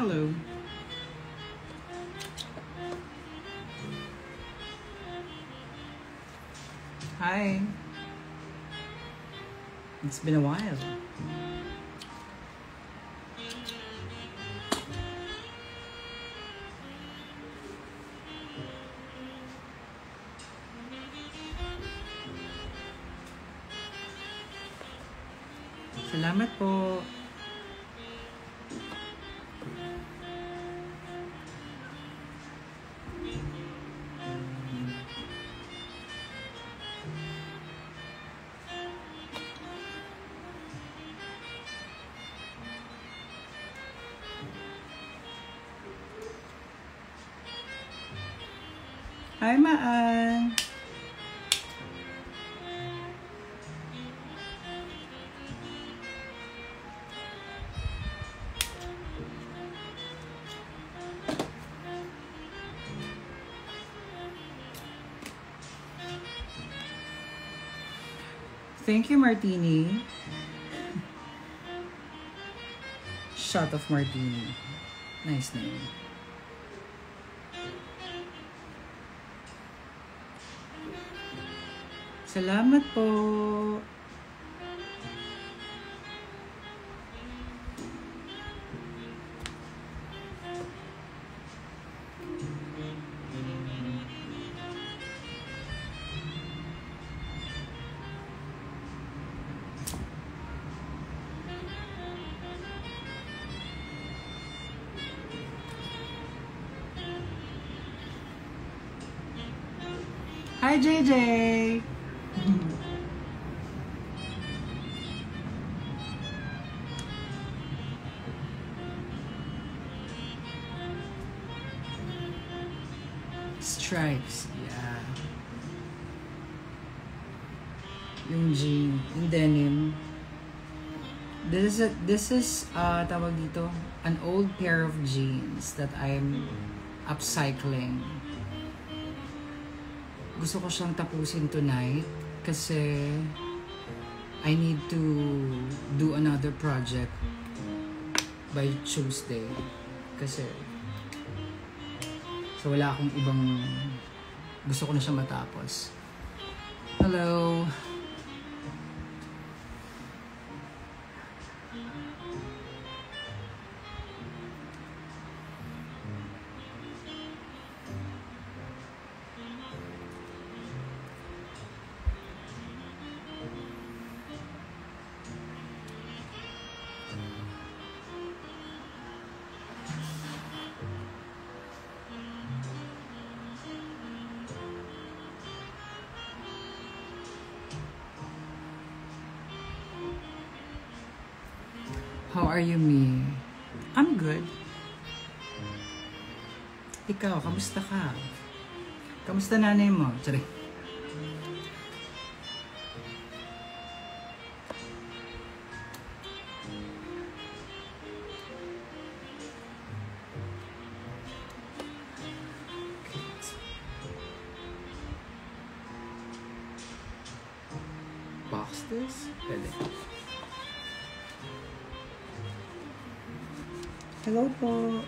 Hello. Hi. It's been a while. Salamat po. Hi, Maan. Thank you, Martini. Shot of Martini. Nice name. Salamat po. Hi, JJ. Stripes, yeah. Yung jean, yung denim. This is tawag dito, an old pair of jeans that I'm upcycling. Gusto ko siyang tapusin tonight kasi I need to do another project by Tuesday kasi so wala akong ibang gusto ko na siya matapos. Hello. How are you, me? I'm good. Ikaw, kamusta ka? Kamusta nanay mo? Sorry. Box this? Pwede. Hello po.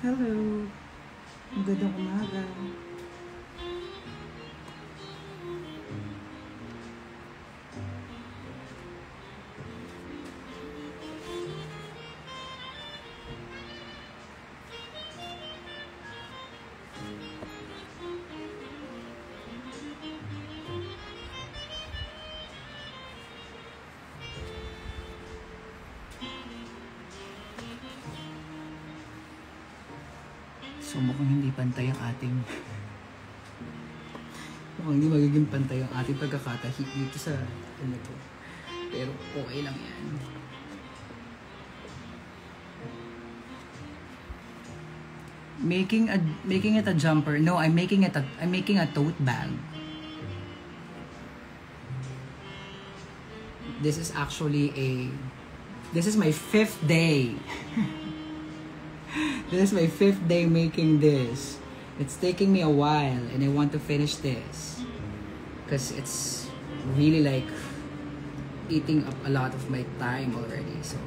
Hello. Magandang umaga. So mukhang hindi pantay ang ating mukhang hindi magiging pantay ang ating pagkakatahi dito sa ano to. Pero okay lang yan. Making it a jumper. No, I'm making a tote bag. this is actually this is my 5th day. This is my 5th day making this. It's taking me a while and I want to finish this. Because it's really like eating up a lot of my time already. So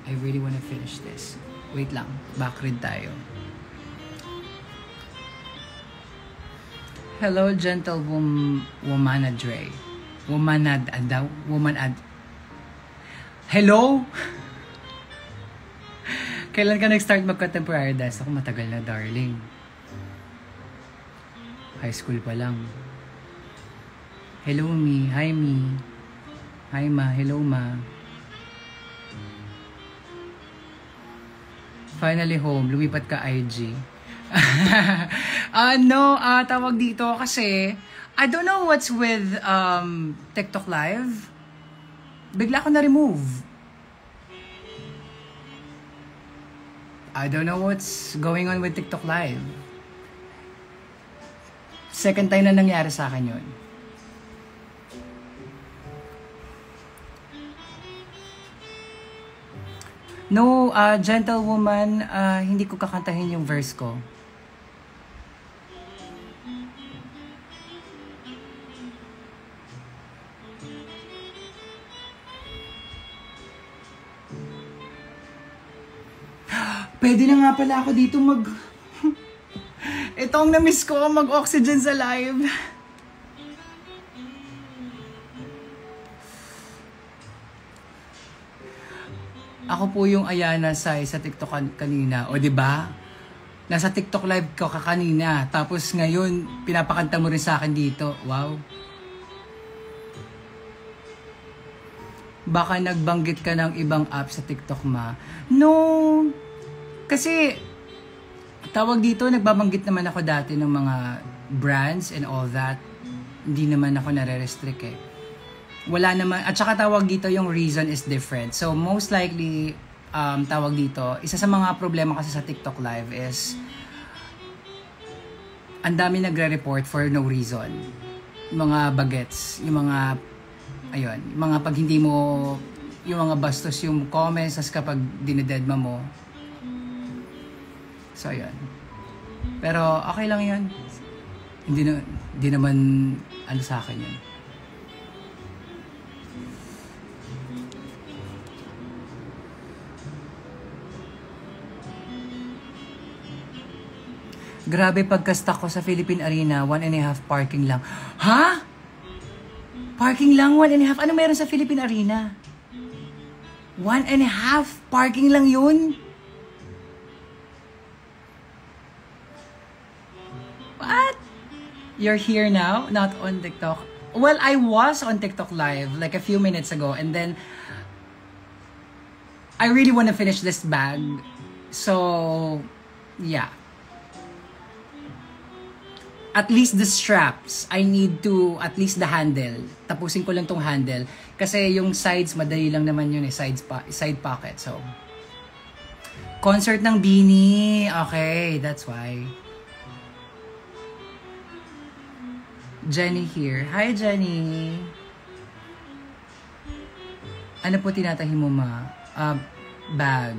I really want to finish this. Wait lang, backread tayo. Hello, gentle woman Dre. Hello? Kailan ka nag-start mag-contemporary dance? Ako matagal na, darling. High school pa lang. Hello, Mi. Hi, Mi. Hi, Ma. Hello, Ma. Finally home. Lumipat ka IG. No, tawag dito kasi I don't know what's with TikTok Live. Bigla ko na-remove. I don't know what's going on with TikTok Live. Second time na nangyari sa akin yun. No, gentlewoman, hindi ko kakantahin yung verse ko. Pwede na nga pala ako dito Ito ang na-miss ko, mag-oxygen sa live. Ako po yung Ayana sa TikTok kanina. O, diba? Nasa TikTok live ko kanina. Tapos ngayon, pinapakanta mo rin sa akin dito. Wow. Baka nagbanggit ka ng ibang app sa TikTok, Ma. No. Kasi, tawag dito, nagbabanggit naman ako dati ng mga brands and all that. Hindi naman ako nare-restrict eh. Wala naman, at saka tawag dito yung reason is different. So most likely, tawag dito, isa sa mga problema kasi sa TikTok Live is ang dami nagre-report for no reason. Yung mga bagets, yung mga ayun, yung mga pag hindi mo, yung mga bastos yung comments as kapag dinededma mo. So ayun. Pero okay lang yun. Hindi naman ano sa akin yun. Grabe pagka-stuck ko sa Philippine Arena, 1.5 parking lang. Ha? Parking lang, 1.5? Ano meron sa Philippine Arena? 1.5 parking lang yun? What? You're here now? Not on TikTok? Well, I was on TikTok Live like a few minutes ago and then I really want to finish this bag. So, yeah. At least the straps. I need to, at least the handle. Tapusin ko lang tong handle. Kasi yung sides, madali lang naman yun eh. Side pocket. So, concert ng Beanie. Okay, that's why. Jenny here. Hi, Jenny. Ano po tinatahi mo, Ma? Bag.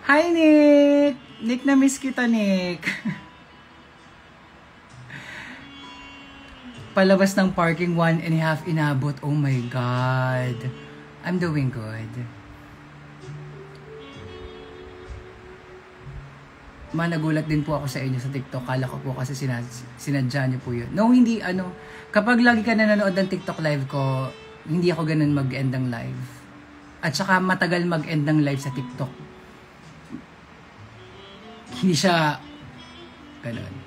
Hi, Nick! Nick, na-miss kita, Nick. Palabas ng parking 1.5 inabot. Oh my God. I'm doing good. Nagulat din po ako sa inyo sa TikTok. Kala ko po kasi sinadya niyo po yun. No, hindi ano. Kapag lagi ka nanonood ng TikTok live ko, hindi ako ganun mag-end ng live. At saka matagal mag-end ng live sa TikTok. Hindi siya ganun.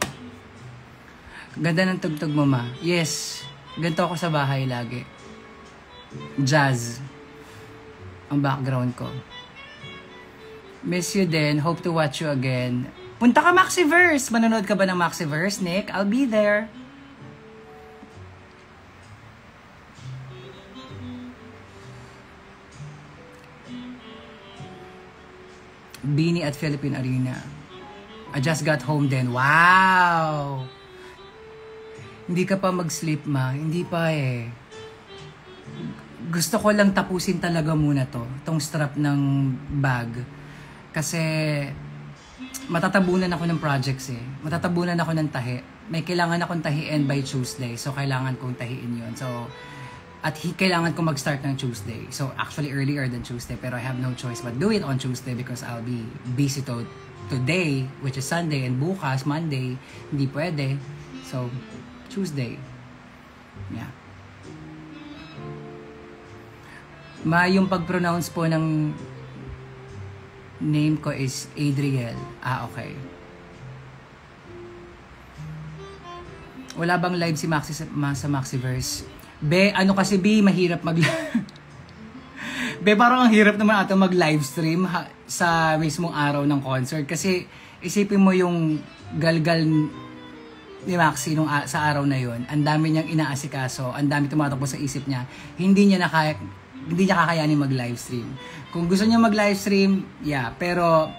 Ganda ng tugtog mo, Ma. Yes. Ganito ako sa bahay lagi. Jazz. Ang background ko. Miss you din. Hope to watch you again. Punta ka Maxiverse. Manonood ka ba ng Maxiverse, Nick? I'll be there. Beanie at Philippine Arena. I just got home then. Wow! Hindi ka pa mag-sleep, ma. Hindi pa eh. Gusto ko lang tapusin talaga muna to. Tong strap ng bag. Kasi matatabunan ako ng projects eh. Matatabunan ako ng tahi. May kailangan akong tahiin by Tuesday. So, kailangan kong tahiin yun. So, at kailangan kong mag-start ng Tuesday. So, actually earlier than Tuesday. Pero I have no choice but do it on Tuesday because I'll be busy today, which is Sunday, and bukas, Monday, hindi pwede. So, Tuesday. Yeah. Yung pag-pronounce po ng name ko is Adriel. Okay. Wala bang live si Maxi sa Maxiverse? Be, ano kasi B, mahirap Be, parang ang hirap naman ata mag-livestream sa mismong araw ng concert. Kasi isipin mo yung galgal ni Maxi sa araw na yon. Ang dami niyang inaasikaso, ang dami tumatakbo sa isip niya. Hindi niya kakayanin mag-livestream. Kung gusto niya mag-livestream, yeah, pero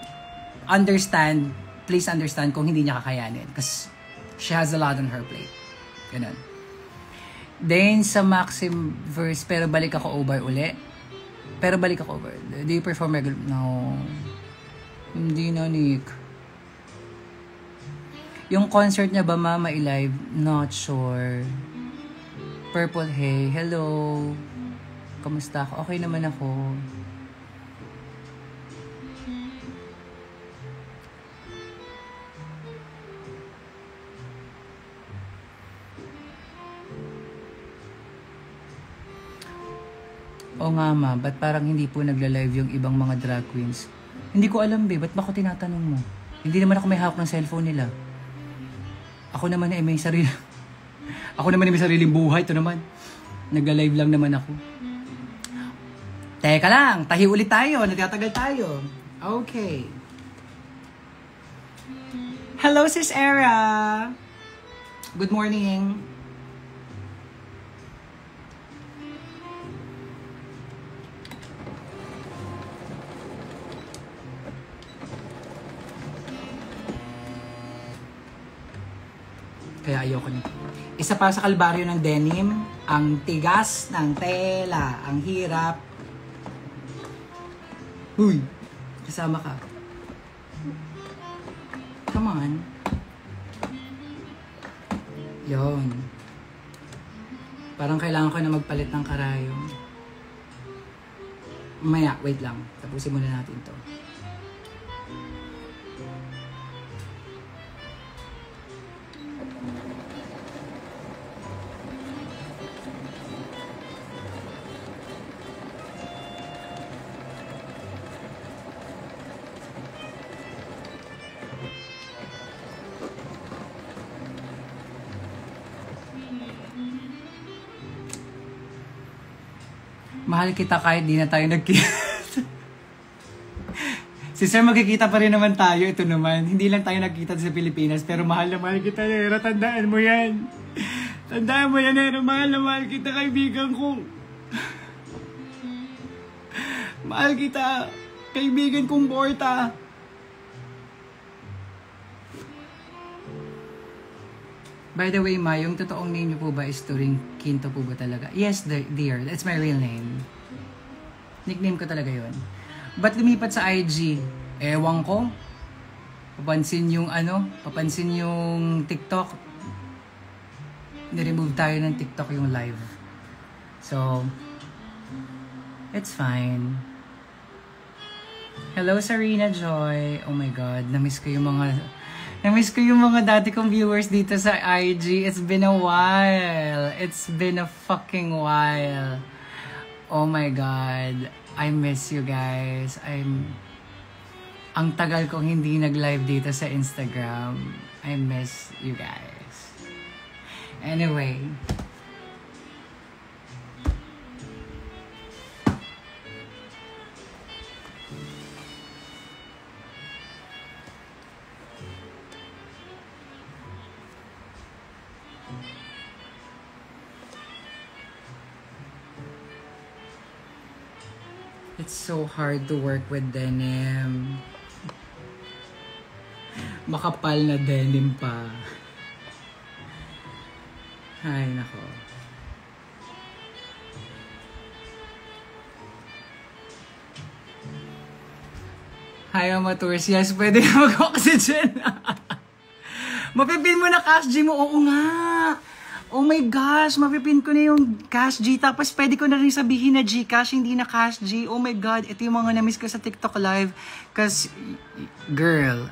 please understand kung hindi niya kakayanin kasi she has a lot on her plate. Ganun. Then sa Maxim verse, pero balik ako over uli. Do you perform regular? No. Hindi na, Nick. Yung concert niya ba, mama, i-live? Not sure. Purple Hey, hello. Kamusta ako? Okay naman ako. O nga ma, ba't parang hindi po nagla-live yung ibang mga drag queens? Hindi ko alam, ba't ba ako tinatanong mo? Hindi naman ako may hawak ng cellphone nila. Ako naman ay may sarili. Ako naman ay may sariling buhay. Ito naman. Nagla-live lang naman ako. Teka lang, tahi ulit tayo. Nagtatagal tayo. Okay. Hello, Sis Era. Good morning. Kaya ayoko nito. Isa pa sa kalbaryo ng denim, ang tigas ng tela, ang hirap. Uy, kasama ka. Come on. Yon. Parang kailangan ko na magpalit ng karayom. Maya, wait lang. Tapusin muna natin to. Mahal kita kahit di na tayo nagkita. Si Sir, magkikita pa rin naman tayo. Ito naman. Hindi lang tayo nagkita sa Pilipinas. Pero mahal na mahal kita, Nero. Tandaan mo yan. Tandaan mo yan, Nero. Mahal na mahal kita, kaibigan ko. Mahal kita, kaibigan kong Borta. By the way, Ma, yung totoong name niyo po ba is Turing Quinto po ba talaga? Yes, dear. That's my real name. Nickname ko talaga yun. Ba't lumipat sa IG? Ewan ko. Papansin yung TikTok. Niremove tayo ng TikTok yung live. So, it's fine. Hello, Sarina Joy. Oh my God, namiss ko yung mga dati kong viewers dito sa IG. It's been a while. It's been a fucking while. Oh my God. I miss you guys. Ang tagal kong hindi nag-live dito sa Instagram. I miss you guys. Anyway. It's so hard to work with denim. Makapal na denim pa. Ay, nako. Hi, amateurs. Yes, pwede na mag-oxygen. Mapipin mo na Cash G mo. Oo nga. Oh my gosh, mapipin ko na yung Cash G. Tapos pwede ko na rin sabihin na Gcash, hindi na Cash G. Oh my God, ito yung mga na-miss ko sa TikTok live. Cause, girl,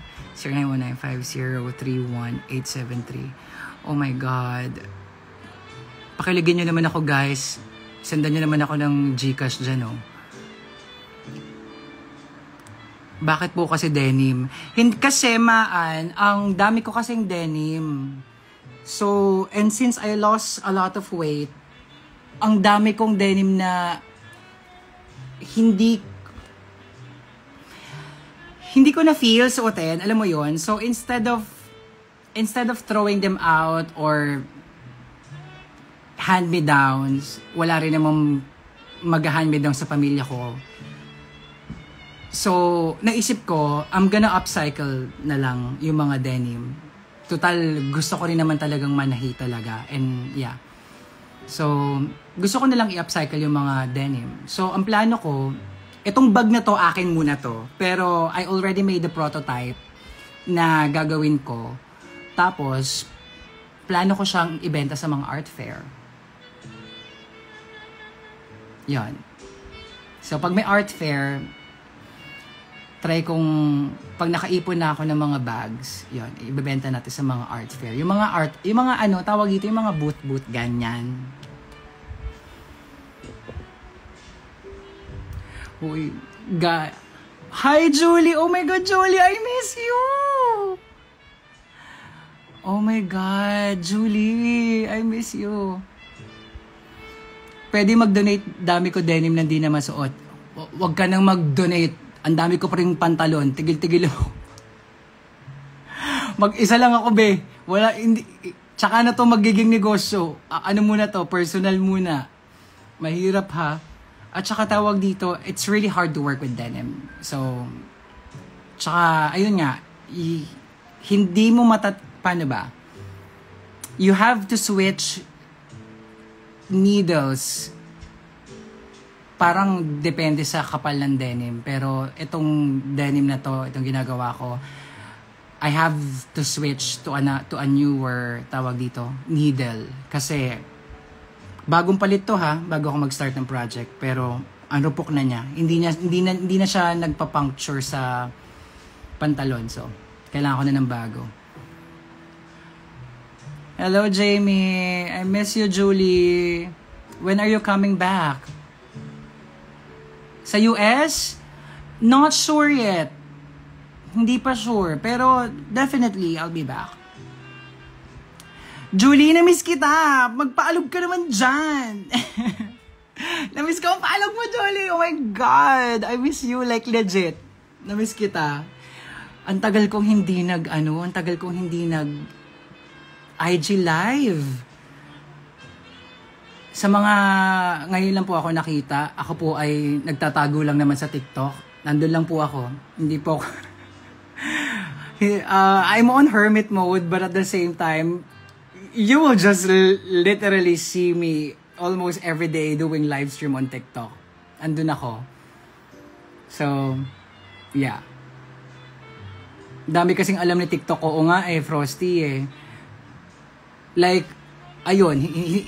09195031-873. Oh my God. Pakiligin nyo naman ako, guys. Sendan nyo naman ako ng Gcash dyan, oh. Bakit po kasi denim? Kasi maan, ang dami ko kasing denim. So, and since I lost a lot of weight, ang dami kong denim na hindi ko na feel suotin, alam mo yon. So, instead of throwing them out or hand-me-downs, wala rin namang mag-hand-me-down sa pamilya ko. So, naisip ko, I'm gonna upcycle na lang yung mga denim. Total, gusto ko rin naman talagang manahi talaga. And yeah. So, gusto ko na lang i-upcycle yung mga denim. So, ang plano ko, itong bag na to, akin muna to. Pero, I already made the prototype na gagawin ko. Tapos, plano ko siyang ibenta sa mga art fair. Yan. So, pag may art fair, try kong, pag nakaipon na ako ng mga bags, yun, ibebenta natin sa mga art fair. Yung mga ano, tawag dito, yung mga boot, ganyan. Uy, hi, Julie! Oh my God, Julie, I miss you! Oh my God, Julie, I miss you. Pwede mag-donate, dami ko denim na di na masuot. Huwag ka nang mag-donate. Ang dami ko pa rin pantalon. Tigil-tigil ako. Mag-isa lang ako, be. Wala, hindi. Tsaka na to magiging negosyo. Ano muna to? Personal muna. Mahirap, ha? At tsaka tawag dito, it's really hard to work with denim. So, tsaka, ayun nga, hindi mo paano ba? You have to switch needles. Parang depende sa kapal ng denim. Pero itong denim na to, itong ginagawa ko, I have to switch to a newer, tawag dito, needle. Kasi, bagong palit to, ha, bago ako mag-start ng project. Pero, ang rupok na niya. Hindi na siya nagpa-puncture sa pantalon. So, kailangan ko na ng bago. Hello, Jamie. I miss you, Julie. When are you coming back? Sa US? Not sure yet. Hindi pa sure. Pero definitely, I'll be back. Julie, na-miss kita. Magpaalog ka naman dyan. Na-miss ko ang paalog mo, Julie. Oh my God. I miss you like legit. Na-miss kita. Ang tagal kong hindi nag IG live. Sa mga, ngayon lang po ako nakita, ako po ay nagtatago lang naman sa TikTok. Nandun lang po ako. Hindi po ako. I'm on hermit mode, but at the same time, you will just literally see me almost every day doing live stream on TikTok. Andun ako. So, yeah. Dami kasing alam ni TikTok. Oo nga Frosty eh. Like, ayun,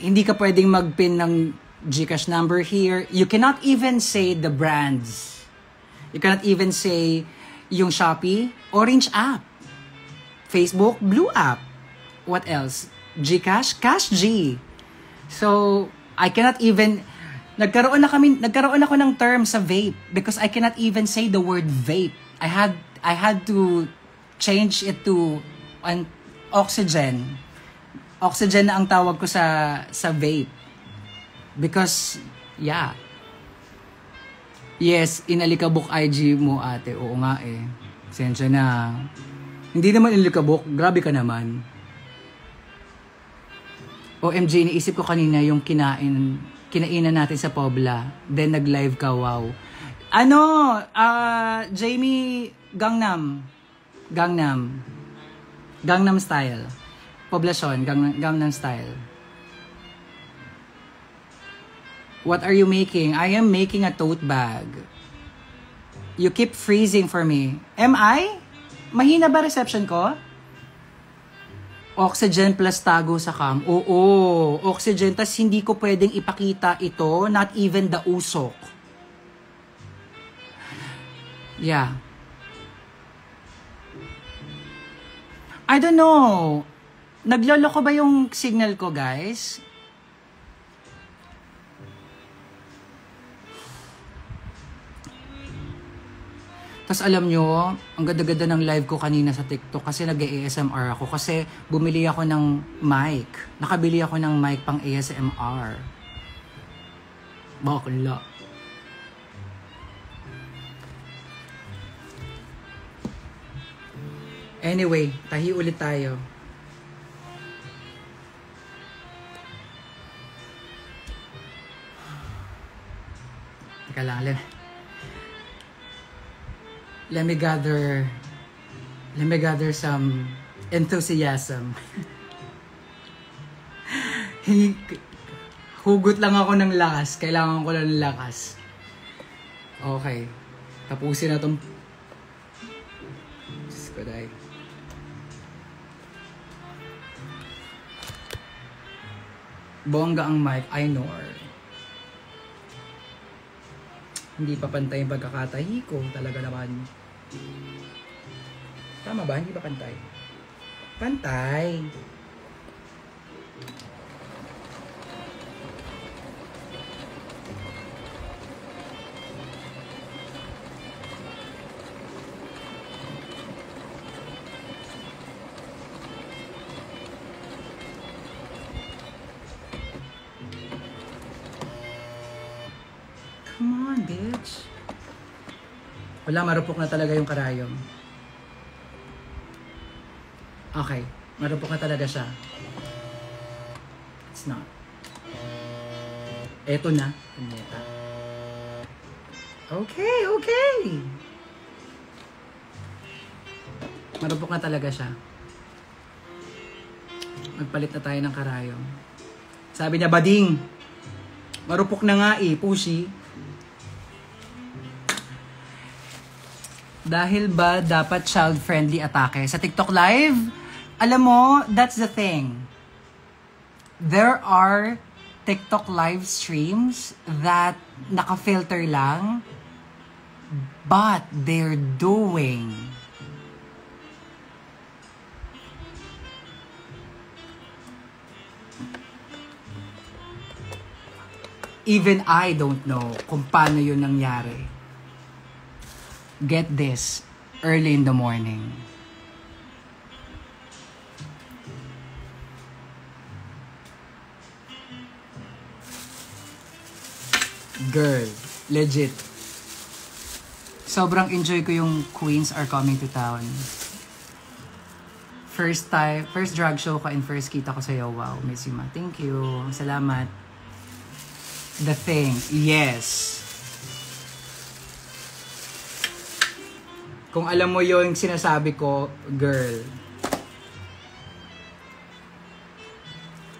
hindi ka pwedeng mag-pin ng Gcash number here. You cannot even say the brands. You cannot even say yung Shopee, Orange app. Facebook, Blue app. What else? Gcash, Cash G. So, I cannot even, nagkaroon ako ng term sa vape because I cannot even say the word vape. I had to change it to an oxygen. Oxygen na ang tawag ko sa vape. Because, yeah. Yes, inalikabok IG mo, ate. Oo nga eh. Sensya na. Hindi naman inalikabok. Grabe ka naman. OMG, iniisip ko kanina yung kinainan natin sa Pobla. Then nag-live ka, wow. Jamie, Gangnam Style. Poblasyon, Gangnam Style. What are you making? I am making a tote bag. You keep freezing for me. Am I? Mahina ba reception ko? Oxygen plus tago sa cam. Oo, oxygen. Tas hindi ko pwedeng ipakita ito. Not even the usok. Yeah. I don't know. Nagloloko ba yung signal ko, guys? Tapos alam nyo, ang ganda-ganda ng live ko kanina sa TikTok kasi nag-ASMR ako. Kasi bumili ako ng mic. Nakabili ako ng mic pang ASMR. Bakla. Anyway, tahi ulit tayo. Teka lang, let me gather some enthusiasm. Hugot lang ako ng lakas. Kailangan ko lang ng lakas. Okay. Tapusin na itong... Diyos ko dahil. Bongga ang mic. I know. Hindi pa pantay yung pagkakatahi ko. Talaga naman. Tama ba? Hindi ba pantay? Pantay. Come on, bitch. Wala, marupok na talaga yung karayom. Okay, marupok na talaga siya. It's not. Eto na. Punyeta. Okay, okay. Marupok na talaga siya. Magpalit na tayo ng karayom. Sabi niya, bading. Marupok na nga eh, pushy. Dahil ba dapat child-friendly atake sa TikTok Live? Alam mo, that's the thing. There are TikTok live streams that naka-filter lang, but they're doing even I don't know kung paano yun nangyari. Get this, early in the morning. Girl, legit. Sobrang enjoy ko yung Queens Are Coming to Town. First drag show ko and first kita ko sa'yo. Wow, Miss Yuma. Thank you. Salamat. The Thing. Yes. Kung alam mo yung sinasabi ko, girl.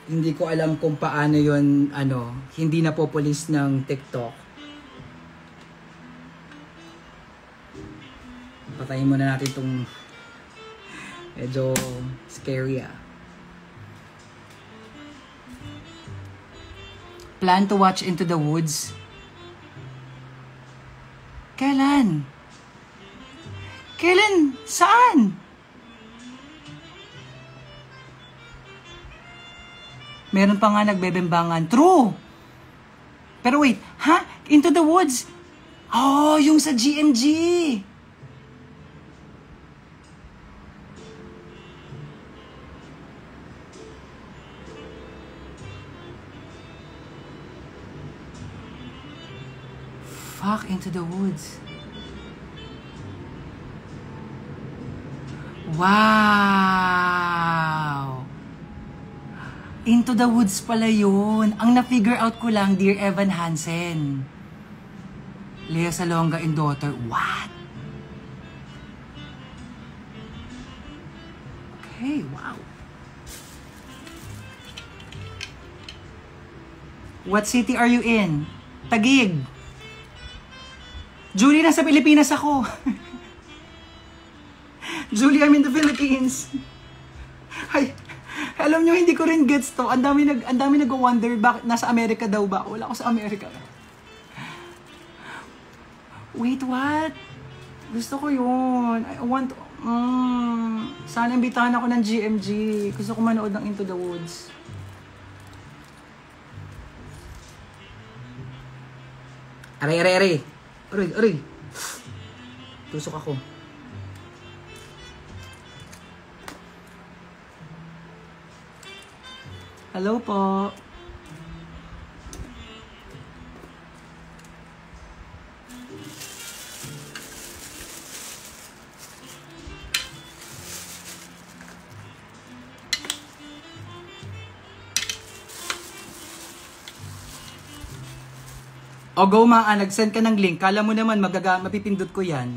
Hindi ko alam kung paano yun, hindi na populis ng TikTok. Patayin muna natin itong medyo scary Plan to watch Into the Woods? Kailan? Kailan? Saan? Meron pa nga nagbebembangan. True! Pero wait, ha? Into the Woods? Oh, yung sa GMG! Fuck, Into the Woods. Wow! Into the Woods pala yun. Ang na-figure out ko lang, Dear Evan Hansen. Lea Salonga and daughter. What? Okay, wow. What city are you in? Taguig. Julie, nasa Pilipinas ako. Julie, I'm in the Philippines. Ay, alam nyo, hindi ko rin gets to. Ang dami nag-wonder bakit nasa Amerika daw ba ako. Wala ako sa Amerika. Wait, what? Gusto ko yun. I want... sana imbitahan ako ng GMG. Gusto ko manood ng Into the Woods. Aray. Tusok ako. Hello po. O go nag-send ka ng link. Kala mo naman mapipindot ko yan.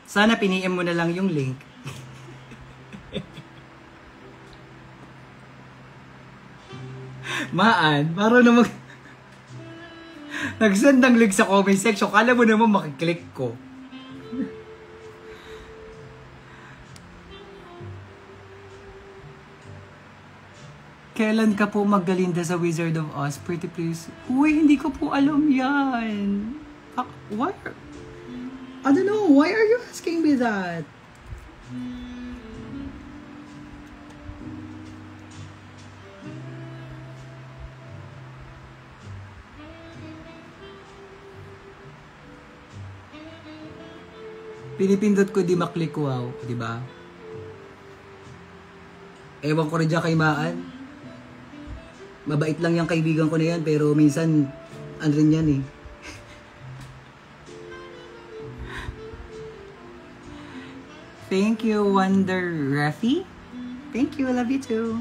Sana piniem mo na lang yung link. Parang na nag-send ng link sa comment section. Kala mo naman makiklik ko. Kailan ka po magalinda sa Wizard of Oz? Pretty please. Uy, hindi ko po alam yan. Why? I don't know. Why are you asking me that? Pinipindot ko, di maklik, wow. Diba? Ewan ko rin dyan kay Maan. Mabait lang yung kaibigan ko na yan, pero minsan, ano rin yan eh. Thank you, Wonder Rafi. Thank you, I love you too.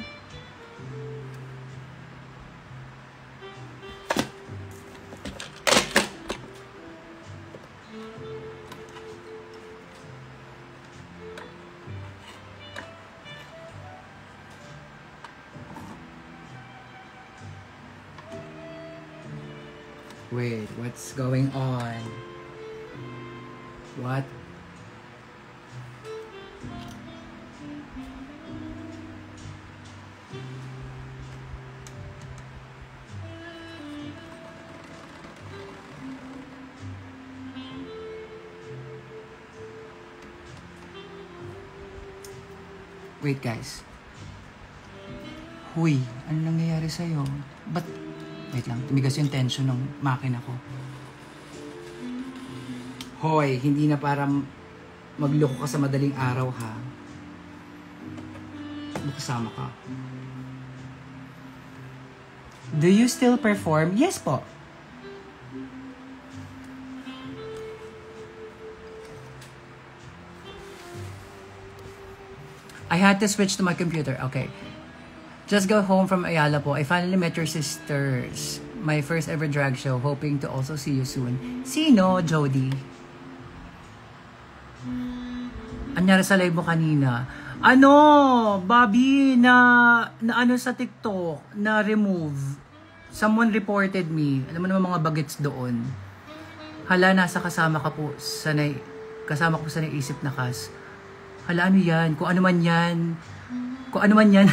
Wait, what's going on? What? Wait guys. Huy, ano nangyayari sa'yo? Ba't wait lang, tumigas yung tension ng makina ko. Hoy, hindi na para magloko ka sa madaling araw ha. Makasama ka. Do you still perform? Yes po. I had to switch to my computer. Okay. Just got home from Ayala po. I finally met your sisters. My first ever drag show. Hoping to also see you soon. Sino, Jody? Anyari sa live mo kanina? Ano, Bobby, na ano sa TikTok, na remove. Someone reported me. Alam mo naman mga bagets doon. Hala, nasa kasama ka po. Kasama ko sa naisip na kas. Hala, ano yan? Kung ano man yan. Kung ano man yan.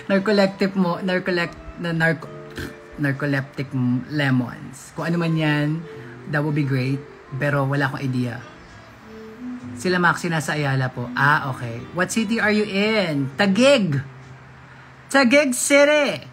Narcoleptic lemons. Kung ano man yan, that would be great. Pero wala akong idea. Sila Maxi nasa Ayala po. Ah, okay. What city are you in? Taguig! Taguig City!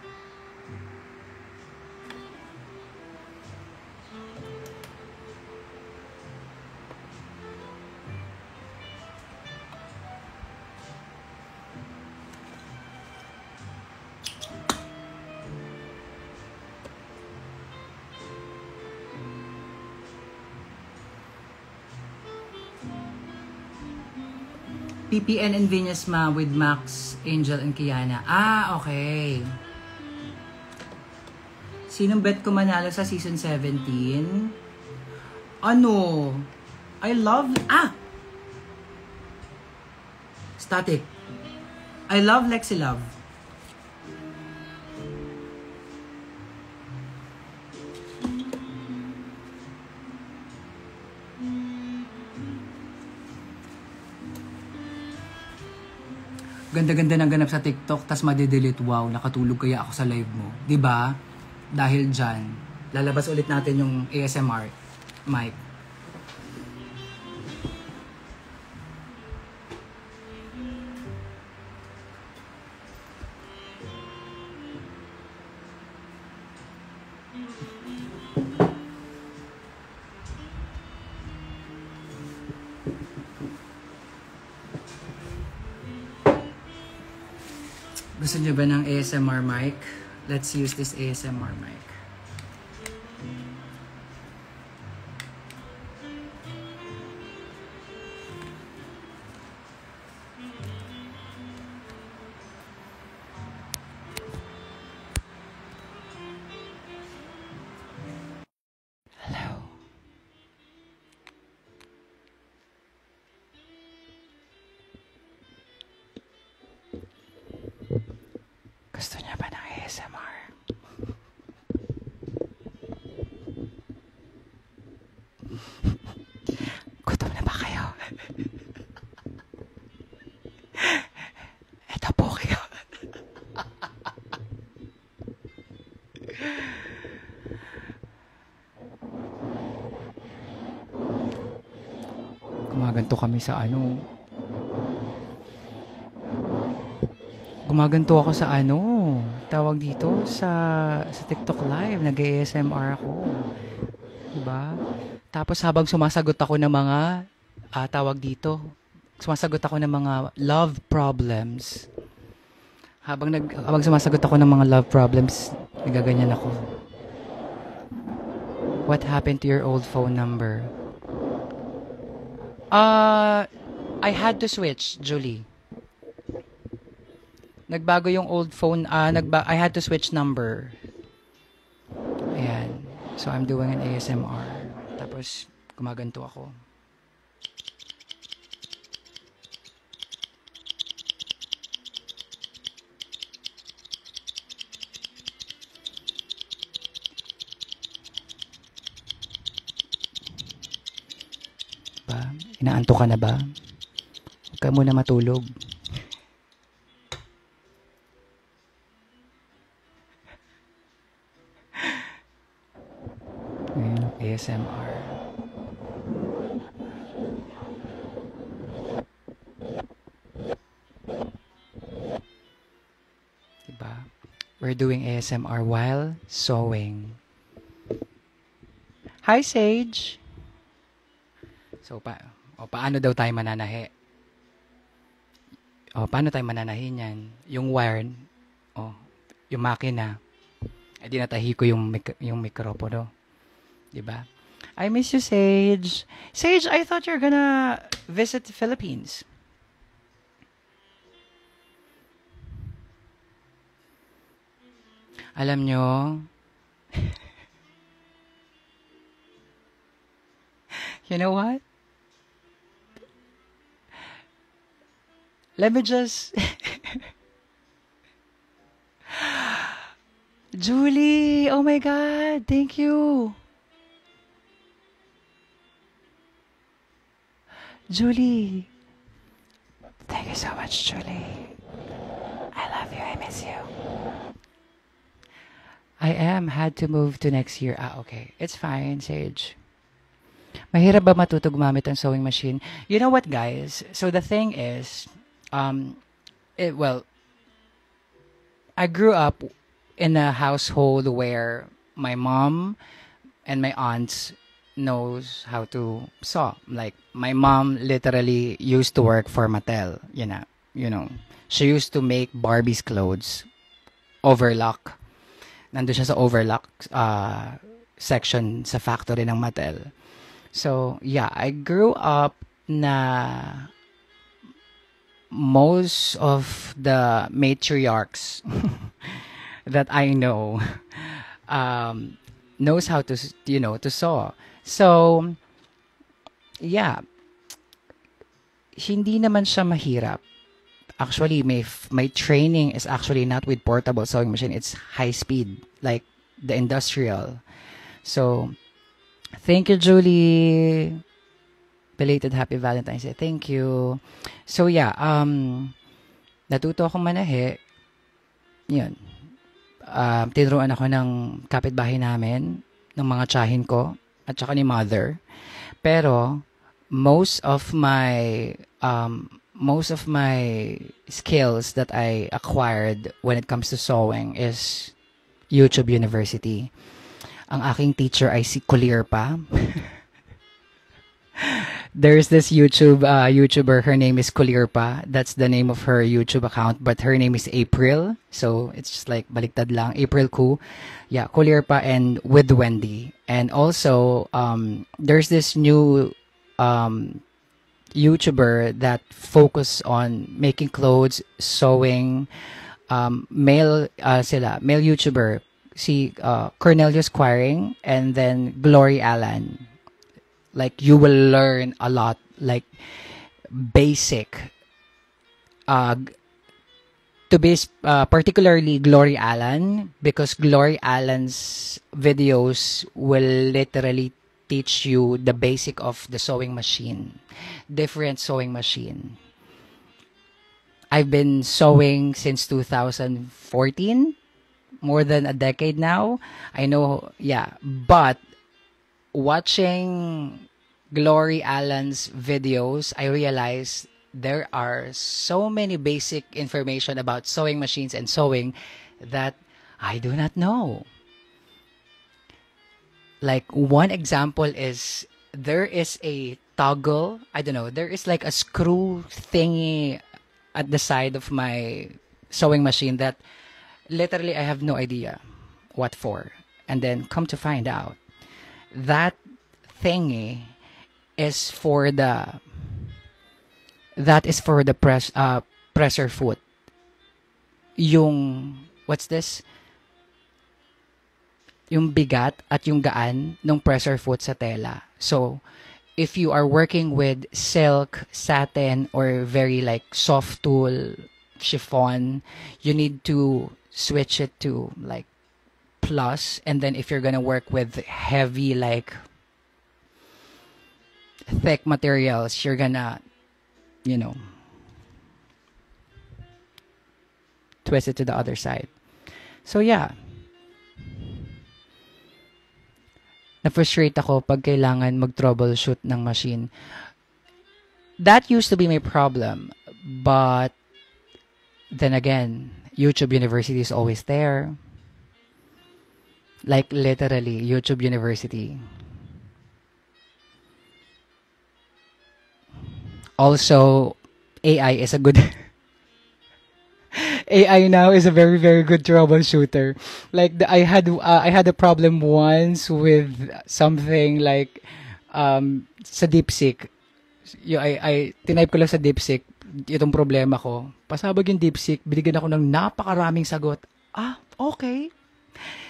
PPN and Venus Ma with Max, Angel, and Kiana. Ah, okay. Sinong bet ko manalo sa season 17? Ano? I love... Static. I love Lexi Love. ganda-ganda ng ganap sa TikTok, tas madedelete, wow, nakatulog kaya ako sa live mo. 'Di ba? Dahil dyan, lalabas ulit natin yung ASMR mic. Gusto nyo ba ng ASMR mic? Let's use this ASMR mic. Hello. Gusto niya ba ng ASMR? Gutom na ba kayo? Ito po kayo. Gumaganto kami sa ano. Gumaganto ako sa ano. Tawag dito sa TikTok live. Nag-ASMR ako. Diba? Tapos habang sumasagot ako ng mga tawag dito. Sumasagot ako ng mga love problems. Habang sumasagot ako ng mga love problems, nagaganyan ako. What happened to your old phone number? I had to switch, Julie. Nagbago yung old phone, I had to switch number. Ayan. So, I'm doing an ASMR. Tapos, gumaganto ako. Ba? Inaanto ka na ba? Huwag ka muna matulog. ASMR. Diba? We're doing ASMR while sewing. Hi, Sage! So, paano daw tayo mananahi? Paano tayo mananahi niyan? Yung wire, yung makina, di natahi ko yung mikropono. Diba? I miss you, Sage. Sage, I thought you're gonna visit the Philippines. Alam nyo, you know what? Let me just... Julie, oh my God, thank you. Julie. Thank you so much, Julie. I love you. I miss you. I had to move to next year. Okay. It's fine, Sage. Mahirap ba matuto gumamit ng sewing machine? You know what, guys? So the thing is, I grew up in a household where my mom and my aunts knows how to sew. Like, my mom literally used to work for Mattel. You know. She used to make Barbie's clothes. Overlock. Nandun siya sa overlock section sa factory ng Mattel. So, yeah, I grew up na most of the matriarchs that I know knows how to, to sew. So, yeah, hindi naman siya mahirap. Actually, my training is actually not with portable sewing machine. It's high speed, like the industrial. So, thank you, Julie. Belated Happy Valentine's Day. Thank you. So, yeah, natuto akong manahe, yun. Tinuruan ako ng kapitbahay namin, ng mga tiyahin ko, at saka ni mother. Pero, most of my skills that I acquired when it comes to sewing is YouTube University. Ang aking teacher ay si Kulir pa. There's this YouTuber, her name is Kulirpa. That's the name of her YouTube account, but her name is April. So it's just like baliktad lang. April Ku. Yeah, Kulirpa and with Wendy. And also, there's this new YouTuber that focus on making clothes, sewing, male YouTuber. Si Cornelius Quiring and then Glory Allen. Like, you will learn a lot, like, basic. To be particularly Glory Allen, because Glory Allen's videos will literally teach you the basic of the sewing machine. Different sewing machine. I've been sewing since 2014. More than a decade now. I know, yeah. But watching Glory Allen's videos, I realized there are so many basic information about sewing machines and sewing that I do not know. Like, one example is there is a toggle. I don't know. There is like a screw thingy at the side of my sewing machine that literally I have no idea what for. And then come to find out, that thingy is for the presser foot. Yung, what's this? Yung bigat at yung gaan ng presser foot sa tela. So, if you are working with silk, satin, or very like soft tulle, chiffon, you need to switch it to like plus. And then if you're gonna work with heavy, like thick materials, you're gonna, you know, twist it to the other side. So yeah, na-frustrate ako pag kailangan mag-troubleshoot ng machine. That used to be my problem, but then again, YouTube University is always there. Like, literally, YouTube University. Also, AI is a good... AI now is a very, very good troubleshooter. Like, I had a problem once with something like sa DeepSeek. Tinype ko lang sa DeepSeek itong problema ko. Pasabog yung DeepSeek, binigyan ako ng napakaraming sagot. Ah, okay.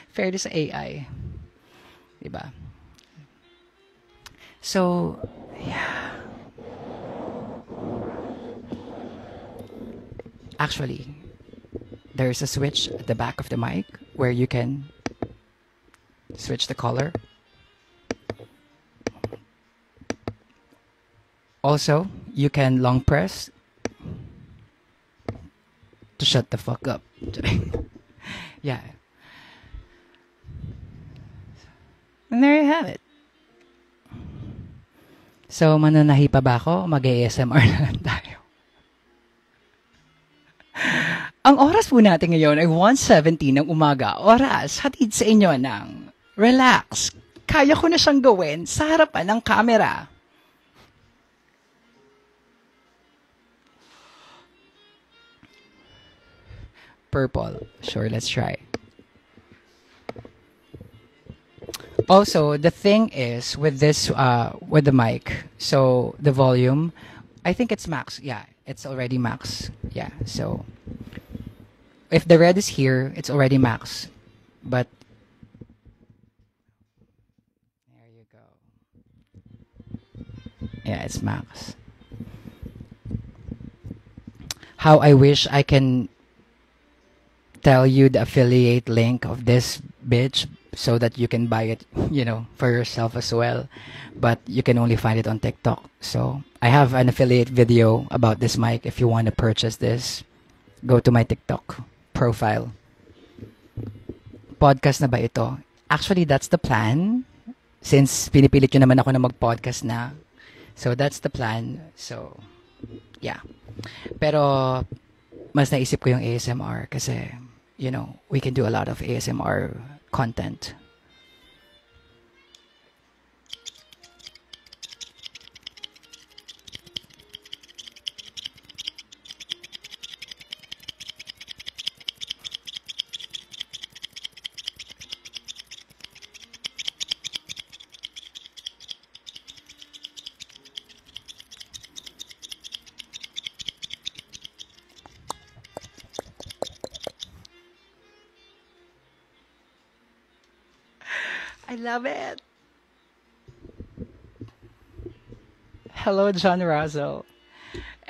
Fair sa AI. Diba? So, yeah. Actually, there's a switch at the back of the mic where you can switch the color. Also, you can long press to shut the fuck up. Yeah. And there you have it. So, mananahi pa ba ako? Mag-ASMR na lang tayo. Ang oras po natin ngayon ay 1:17 ng umaga. Oras, hatid sa inyo ng relax. Kaya ko na siyang gawin sa harapan ng camera. Purple. Sure, let's try. Also, the thing is with this, with the mic, so the volume, I think it's max. Yeah, it's already max. Yeah, so if the red is here, it's already max. But there you go. Yeah, it's max. How I wish I can tell you the affiliate link of this bitch so that you can buy it, you know, for yourself as well. But you can only find it on TikTok. So I have an affiliate video about this mic if you want to purchase this. Go to my TikTok profile. Podcast na ba ito? Actually, that's the plan. Since pinipilit nyo naman ako na mag-podcast na. So, that's the plan. So, yeah. Pero, mas naisip ko yung ASMR kasi, we can do a lot of ASMR content. I love it. Hello, John Russell.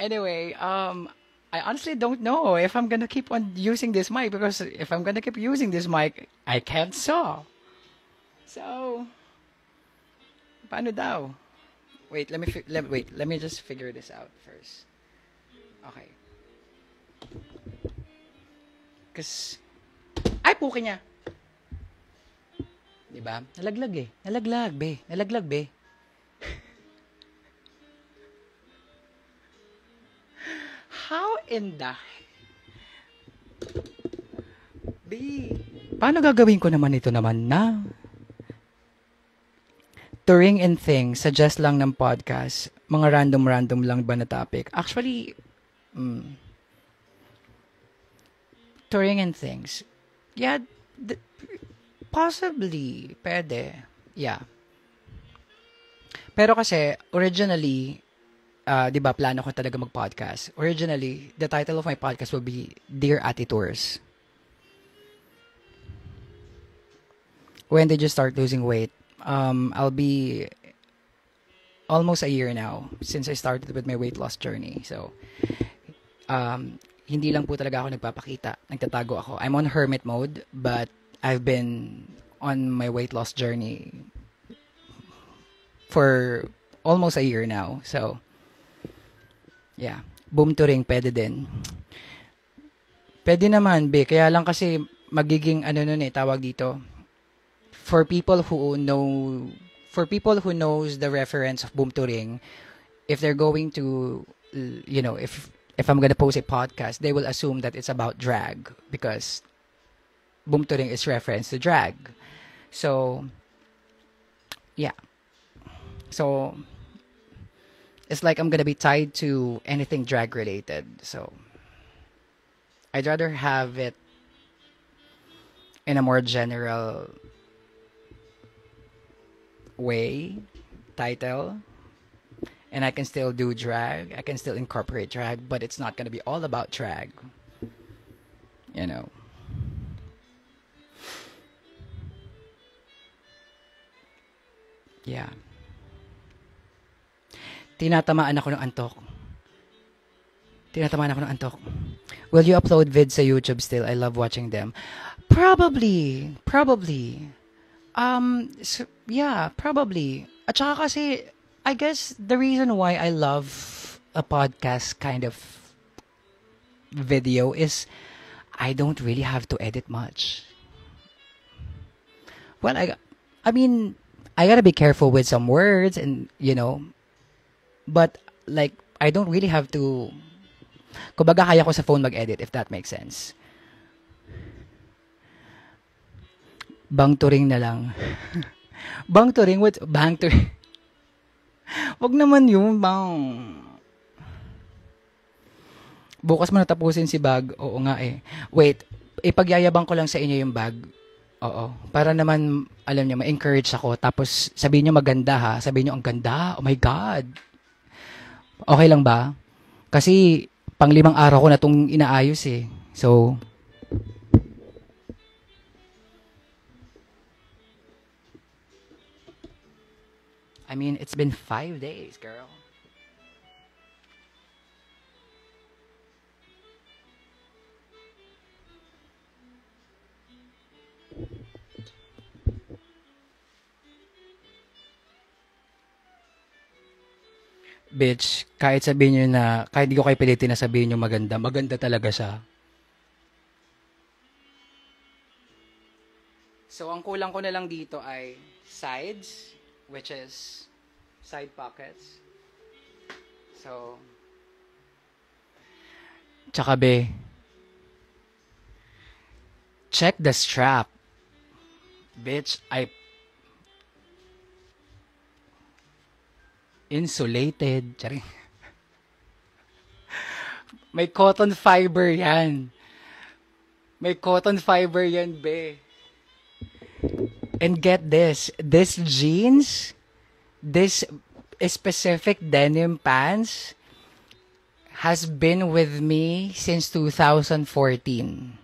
Anyway, I honestly don't know if I'm gonna keep on using this mic because if I'm gonna keep using this mic, I can't saw. So, paano daw? Wait, let me just figure this out first. Okay. Ay, puki niya. Diba? Nalaglag eh. Nalaglag, be. How in the... B. Paano gagawin ko naman ito naman na? Touring and things, suggest lang ng podcast. Mga random lang ba na topic? Actually, touring and things. Yeah, possibly. Pwede. Yeah. Pero kasi, originally, di ba, plano ko talaga mag-podcast. Originally, the title of my podcast will be Dear Ate Tours. When did you start losing weight? I'll be almost a year now since I started with my weight loss journey. So, hindi lang po talaga ako nagpapakita. Nagtatago ako. I'm on hermit mode, but I've been on my weight loss journey for almost a year now. So, yeah. Boom to ring, pwede din. Pwede naman, be. Kaya lang kasi magiging, tawag dito. For people who knows the reference of boom to ring, if they're going to, if I'm gonna post a podcast, they will assume that it's about drag because boom to ring is reference to drag. So, yeah. So, it's like I'm gonna be tied to anything drag related. So, I'd rather have it in a more general way, title, and I can still do drag. I can still incorporate drag, but it's not gonna be all about drag. Yeah. Tinatamaan ako ng antok. Will you upload vids sa YouTube still? I love watching them. Probably. Yeah, probably. At saka kasi, I guess the reason why I love a podcast kind of video is I don't really have to edit much. Well, I mean, I gotta be careful with some words and, but like, I don't really have to, kumbaga kaya ko sa phone mag-edit if that makes sense. Bang turing na lang. Bang turing? What's bang turing? Wag naman yun, bang. Bukas mo natapusin si bag. Oo nga eh. Wait, ipagyayabang ko lang sa inyo yung bag. Oo. Para naman, alam niyo, ma-encourage ako. Tapos, sabihin niyo maganda ha. Sabihin niyo, ang ganda. Oh my God. Okay lang ba? Kasi, pang 5 araw ko na itong inaayos eh. So, I mean, it's been 5 days, girl. Bitch, kahit sabihin nyo na, kahit di ko kayo pilitin na sabihin nyo maganda, maganda talaga siya. So, ang kulang ko na lang dito ay sides, which is side pockets. So, tsaka be, check the strap. Bitch, I insulated. Charing. May cotton fiber yan. May cotton fiber yan, be. And get this. This jeans, this specific denim pants has been with me since 2014.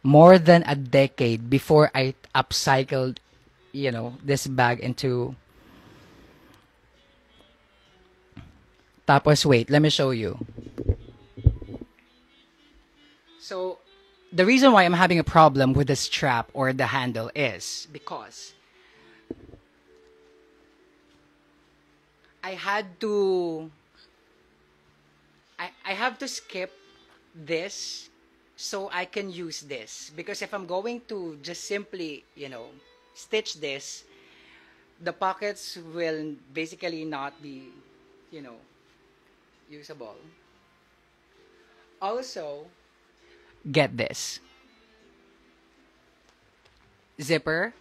More than a decade before I upcycled, this bag into... Tapos, wait, let me show you. So, the reason why I'm having a problem with the strap or the handle is because I had to... I have to skip this so I can use this. Because if I'm going to just simply, stitch this, the pockets will basically not be, usable. Also, get this. Zipper.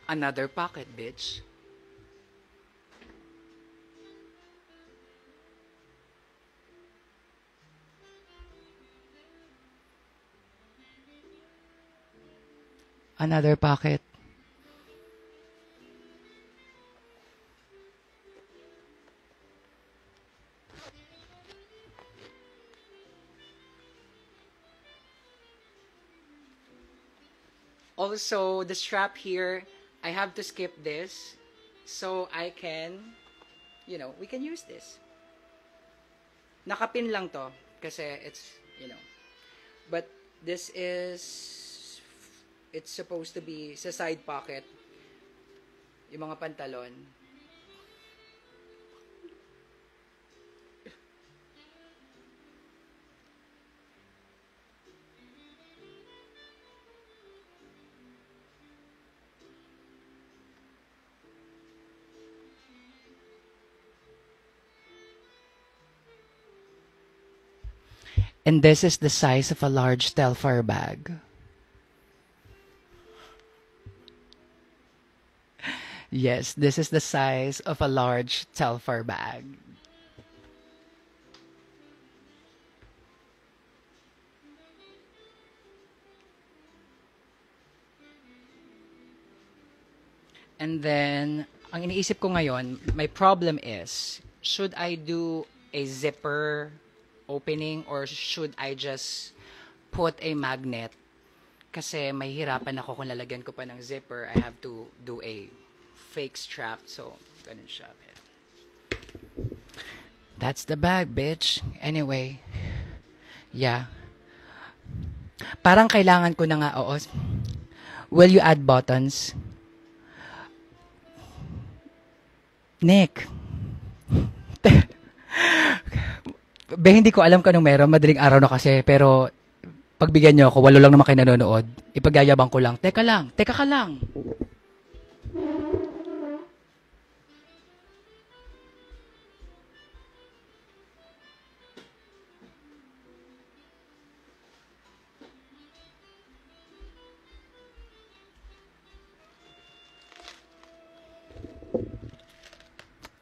Another pocket, bitch. Another pocket. Also, the strap here, I have to skip this so I can, we can use this. Nakapin lang to kasi it's, but this is, it's supposed to be sa side pocket, yung mga pantalon. And this is the size of a large Telfar bag. Yes, this is the size of a large Telfar bag. And then, ang iniisip ko ngayon, my problem is, should I do a zipper opening or should I just put a magnet? Kasi may hirapan ako kung lalagyan ko pa ng zipper. I have to do a fake strap. So, ganun siya. That's the bag, bitch. Anyway. Yeah. Parang kailangan ko na nga, oo. Will you add buttons? Nick. Be, hindi ko alam kung anong meron. Madaling araw na kasi. Pero, pagbigyan nyo ako, 8 lang naman kayo nanonood. Ipagyayabang ko lang. Teka ka lang.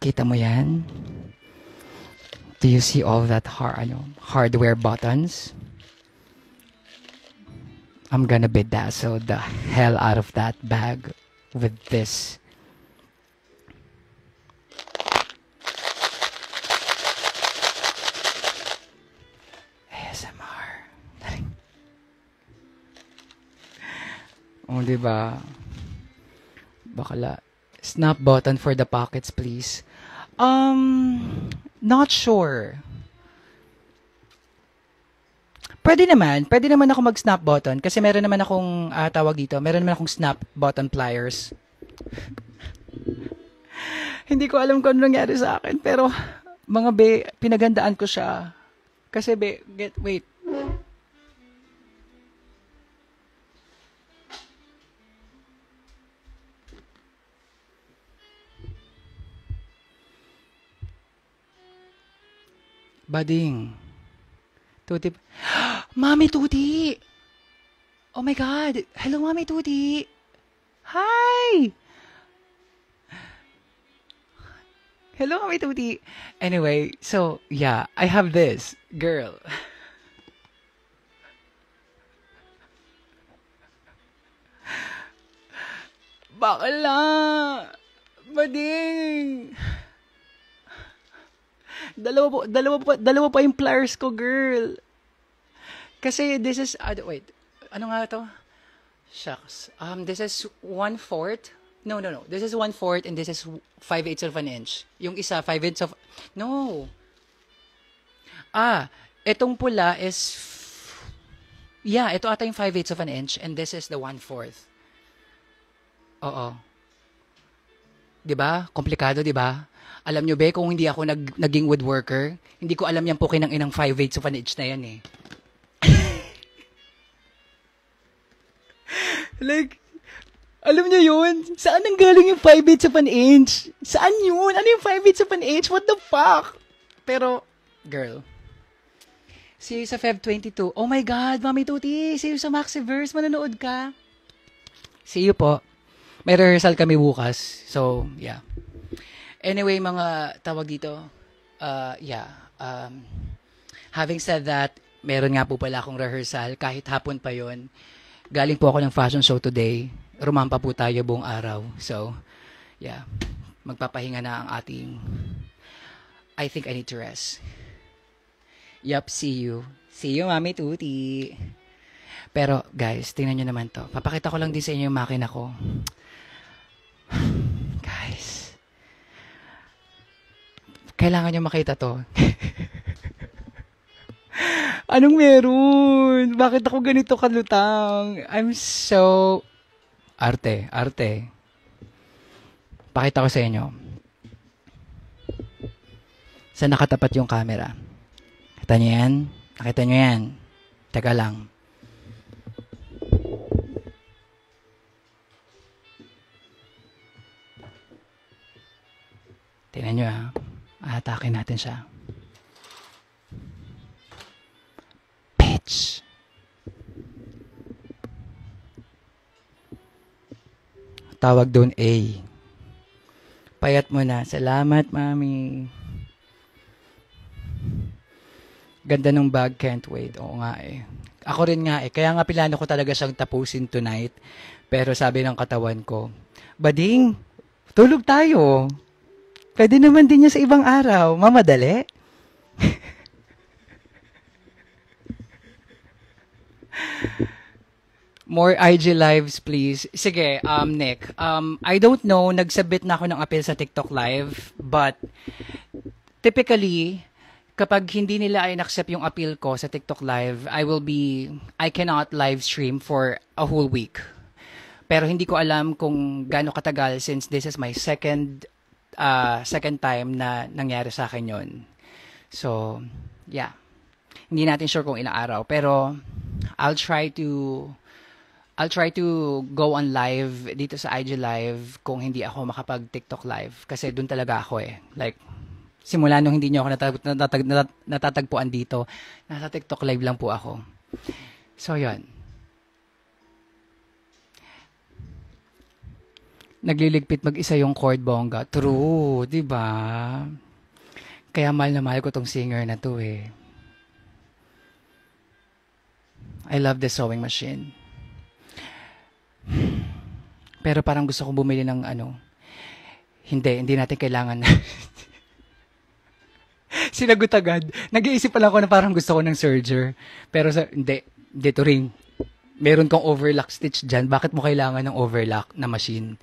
Kita mo yan? Do you see all that hardware buttons? I'm gonna bedazzle the hell out of that bag with this. ASMR. Oh, diba? Bakala. Snap button for the pockets, please. Not sure. Pwede naman ako mag-snap button kasi meron naman akong tawag dito, meron naman akong snap button pliers. Hindi ko alam kung ano nangyari sa akin, pero mga be, pinagandaan ko siya. Kasi be, wait. Bading. Tuti. Mami Tuti! Oh my God! Hello, Mami Tuti! Hi! Hello, Mami Tuti! Anyway, so, yeah, I have this. Girl. Bakla! Bading! Dalawa pa yung pliers ko, girl. Kasi this is, wait, ano nga to? Shucks. This is 1/4. No. This is 1/4 and this is 5/8 of an inch. Yung isa, 5/8 of, no. Itong pula is, yeah, ito ata yung 5/8 of an inch and this is the 1/4. Oo. 'Di ba? Komplikado, 'di ba? Alam nyo ba, kung hindi ako naging woodworker, hindi ko alam yan po kinang 5/8 of an inch na yan eh. Like, alam nyo yun? Saan ang galing yung 5/8 of an inch? Saan yun? Ano yung 5/8 of an inch? What the fuck? Pero, girl, see you sa Feb 22. Oh my God, Mami Tuti, see you sa Maxiverse. Manonood ka? See you po. May rehearsal kami bukas. So, yeah. Anyway, mga tawag dito, having said that, meron nga po pala akong rehearsal, kahit hapon pa yon. Galing po ako ng fashion show today. Rumampa po tayo buong araw. So, yeah, magpapahinga na ang ating, I think I need to rest. Yup, see you. See you, Mami Tuti. Pero, guys, tingnan nyo naman to. Papakita ko lang din sa inyo yung makina ko. Guys, kailangan nyo makita to. Anong meron? Bakit ako ganito kalutang? I'm so... Arte. Pakita ko sa inyo. Saan nakatapat yung camera? Kita nyo yan? Nakita nyo yan? Teka lang. Tingnan nyo ha. Atakin natin siya. Bitch! Tawag doon A. Payat mo na. Salamat, Mami. Ganda ng bag, can't wait. Oo nga eh. Ako rin nga eh. Kaya nga pilano ko talaga siyang tapusin tonight. Pero sabi ng katawan ko, Bading, tulog tayo. Pwede naman din niya sa ibang araw. Mamadali. More IG lives, please. Sige, Nick. I don't know, nagsubmit na ako ng appeal sa TikTok Live, but typically, kapag hindi nila ay accept yung appeal ko sa TikTok Live, I cannot live stream for a whole week. Pero hindi ko alam kung gaano katagal since this is my second time na nangyari sa akin yon. So, yeah. Hindi natin sure kung ilang araw. Pero, I'll try to go on live dito sa IG Live kung hindi ako makapag-TikTok Live. Kasi doon talaga ako eh. Like, simula nung hindi nyo ako natatagpuan dito, nasa TikTok Live lang po ako. So, yun. Nagliligpit mag-isa yung chord bongga. True, di ba? Kaya mahal na mahal ko tong singer na to eh. I love the sewing machine. Pero parang gusto ko bumili ng hindi natin kailangan. Sinagot agad. Nag-iisip pala ako na parang gusto ko ng serger. Pero hindi. Dito rin. Meron kang overlock stitch dyan. Bakit mo kailangan ng overlock na machine?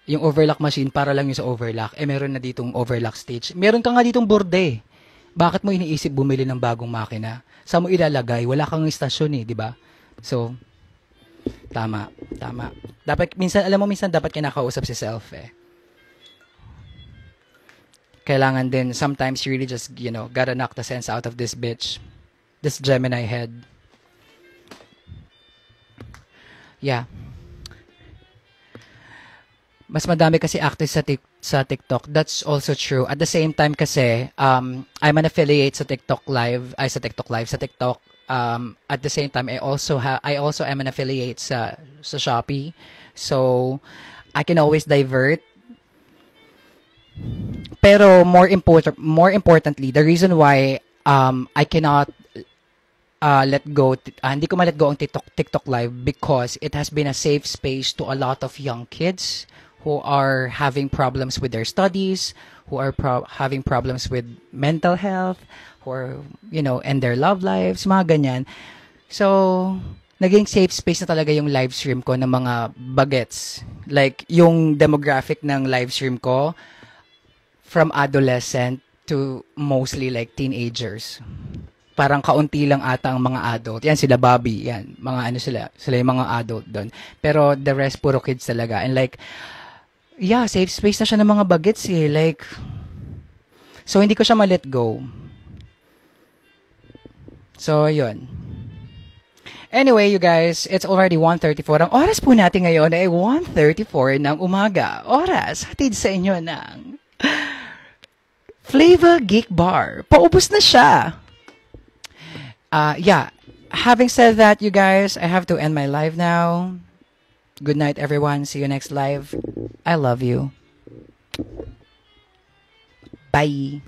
Yung overlock machine para lang yung sa overlock. Meron na ditong overlock stitch. Meron ka nga ditong borde. Bakit mo iniisip bumili ng bagong makina? Saan mo ilalagay? Wala kang istasyon di ba? So, tama. Dapat, minsan dapat kinakausap si self Kailangan din, sometimes you really just, gotta knock the sense out of this bitch. This Gemini head. Yeah. Mas madami kasi active sa TikTok. That's also true. At the same time kasi, I'm an affiliate sa TikTok Live, ay sa TikTok Live, sa TikTok. At the same time, I also am an affiliate sa Shopee. So, I can always divert. Pero more importantly, the reason why I cannot hindi ko ma-let go ang TikTok Live because it has been a safe space to a lot of young kids who are having problems with their studies, who are having problems with mental health, who are, and their love lives, mga ganyan. So, naging safe space na talaga yung live stream ko ng mga bagets. Like, yung demographic ng live stream ko, from adolescent to mostly like teenagers. Parang kaunti lang ata ang mga adult. Yan, sila Bobby. Yan, mga ano sila. Sila yung mga adult doon. Pero the rest, puro kids talaga. And like, yeah, safe space na siya ng mga bagets eh. Like, so hindi ko siya ma-let go. So, yun. Anyway, you guys, it's already 1:34. Ang oras po natin ngayon ay 1:34 ng umaga. Oras, hatid sa inyo ng Flavor Geek Bar. Paubos na siya. Yeah, having said that, you guys, I have to end my live now. Good night, everyone. See you next live. I love you. Bye.